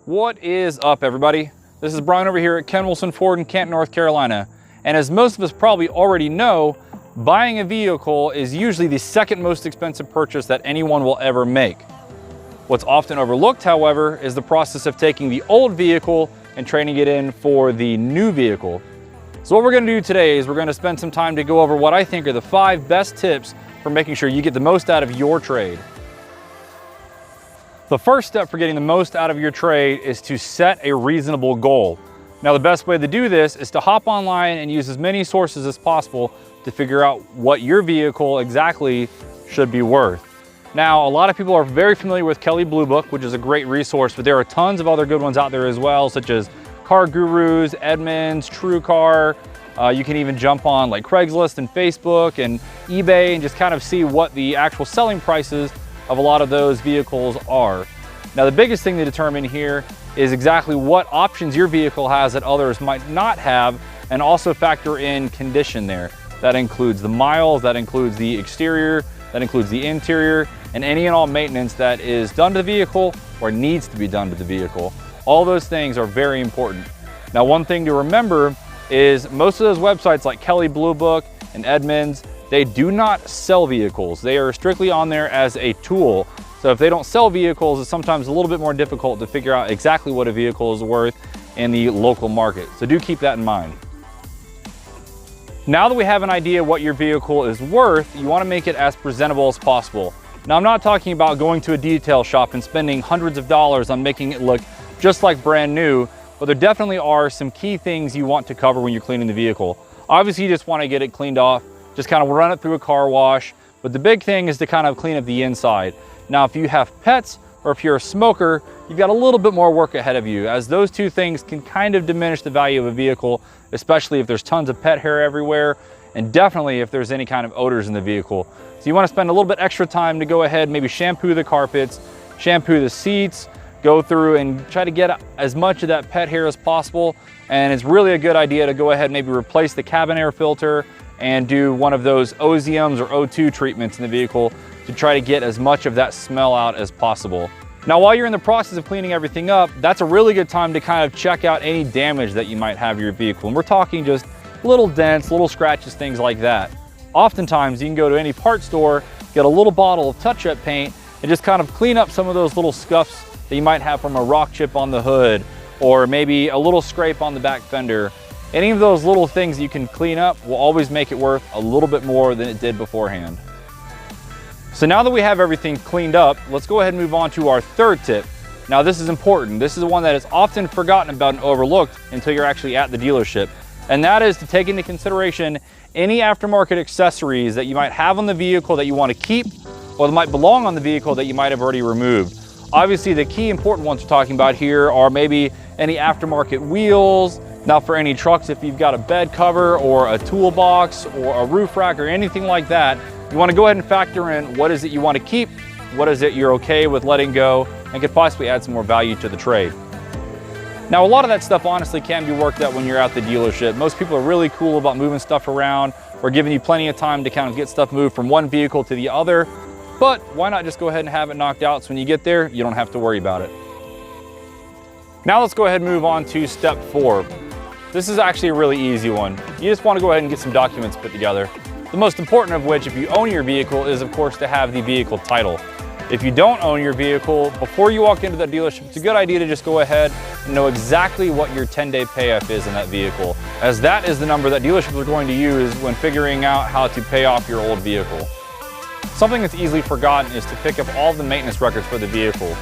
What is up, everybody? This is Brian over here at Ken Wilson Ford in Canton, North Carolina. And as most of us probably already know, buying a vehicle is usually the second most expensive purchase that anyone will ever make. What's often overlooked, however, is the process of taking the old vehicle and trading it in for the new vehicle. So what we're going to do today is we're going to spend some time to go over what I think are the 5 best tips for making sure you get the most out of your trade. The first step for getting the most out of your trade is to set a reasonable goal. Now, the best way to do this is to hop online and use as many sources as possible to figure out what your vehicle exactly should be worth. Now, a lot of people are very familiar with Kelley Blue Book, which is a great resource, but there are tons of other good ones out there as well, such as Car Gurus, Edmunds, TrueCar. You can even jump on like Craigslist and Facebook and eBay and just kind of see what the actual selling prices of a lot of those vehicles are. Now, the biggest thing to determine here is exactly what options your vehicle has that others might not have, and also factor in condition there. That includes the miles, that includes the exterior, that includes the interior, and any and all maintenance that is done to the vehicle or needs to be done to the vehicle. All those things are very important. Now, one thing to remember is most of those websites like Kelley Blue Book and Edmunds, they do not sell vehicles. They are strictly on there as a tool. So if they don't sell vehicles, it's sometimes a little bit more difficult to figure out exactly what a vehicle is worth in the local market. So do keep that in mind. Now that we have an idea what your vehicle is worth, you want to make it as presentable as possible. Now, I'm not talking about going to a detail shop and spending hundreds of dollars on making it look just like brand new, but there definitely are some key things you want to cover when you're cleaning the vehicle. Obviously, you just want to get it cleaned off, just kind of run it through a car wash, but the big thing is to kind of clean up the inside. Now, if you have pets or if you're a smoker, you've got a little bit more work ahead of you, as those two things can kind of diminish the value of a vehicle, especially if there's tons of pet hair everywhere, and definitely if there's any kind of odors in the vehicle. So you want to spend a little bit extra time to go ahead, maybe shampoo the carpets, shampoo the seats, go through and try to get as much of that pet hair as possible. And it's really a good idea to go ahead and maybe replace the cabin air filter and do one of those Oziums or O2 treatments in the vehicle to try to get as much of that smell out as possible. Now, while you're in the process of cleaning everything up, that's a really good time to kind of check out any damage that you might have in your vehicle. And we're talking just little dents, little scratches, things like that. Oftentimes, you can go to any parts store, get a little bottle of touch-up paint, and just kind of clean up some of those little scuffs that you might have from a rock chip on the hood, or maybe a little scrape on the back fender. Any of those little things you can clean up will always make it worth a little bit more than it did beforehand. So now that we have everything cleaned up, let's go ahead and move on to our third tip. Now, this is important. This is one that is often forgotten about and overlooked until you're actually at the dealership. And that is to take into consideration any aftermarket accessories that you might have on the vehicle that you want to keep, or that might belong on the vehicle that you might have already removed. Obviously, the key important ones we're talking about here are maybe any aftermarket wheels. Now, for any trucks, if you've got a bed cover or a toolbox or a roof rack or anything like that, you want to go ahead and factor in what is it you want to keep, what is it you're okay with letting go, and could possibly add some more value to the trade. Now, a lot of that stuff honestly can be worked out when you're at the dealership. Most people are really cool about moving stuff around or giving you plenty of time to kind of get stuff moved from one vehicle to the other. But why not just go ahead and have it knocked out so when you get there, you don't have to worry about it. Now let's go ahead and move on to step 4. This is actually a really easy one. You just want to go ahead and get some documents put together. The most important of which, if you own your vehicle, is of course to have the vehicle title. If you don't own your vehicle, before you walk into the dealership, it's a good idea to just go ahead and know exactly what your 10-day payoff is in that vehicle, as that is the number that dealerships are going to use when figuring out how to pay off your old vehicle. Something that's easily forgotten is to pick up all the maintenance records for the vehicle.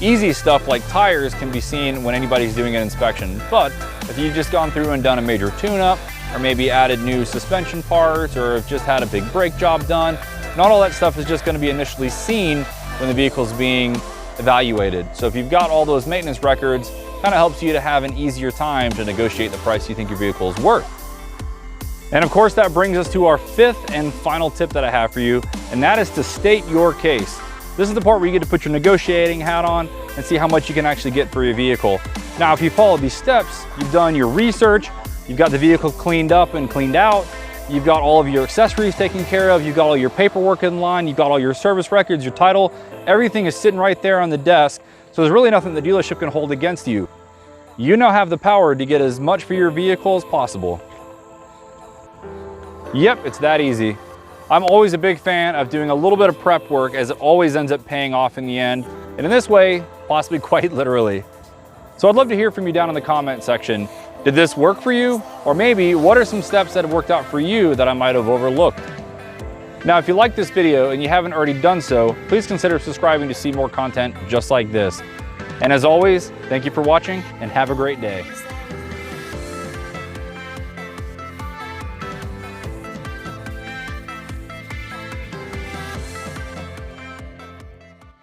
Easy stuff like tires can be seen when anybody's doing an inspection, but if you've just gone through and done a major tune-up, or maybe added new suspension parts, or have just had a big brake job done, not all that stuff is just going to be initially seen when the vehicle's being evaluated. So if you've got all those maintenance records, kind of helps you to have an easier time to negotiate the price you think your vehicle is worth. And of course, that brings us to our 5th and final tip that I have for you, and that is to state your case. This is the part where you get to put your negotiating hat on and see how much you can actually get for your vehicle. Now, if you follow these steps, you've done your research, you've got the vehicle cleaned up and cleaned out, you've got all of your accessories taken care of, you've got all your paperwork in line, you've got all your service records, your title, everything is sitting right there on the desk. So there's really nothing the dealership can hold against you. You now have the power to get as much for your vehicle as possible. Yep, it's that easy. I'm always a big fan of doing a little bit of prep work, as it always ends up paying off in the end. And in this way, possibly quite literally. So I'd love to hear from you down in the comment section. Did this work for you? Or maybe what are some steps that have worked out for you that I might have overlooked? Now, if you like this video and you haven't already done so, please consider subscribing to see more content just like this. And as always, thank you for watching and have a great day.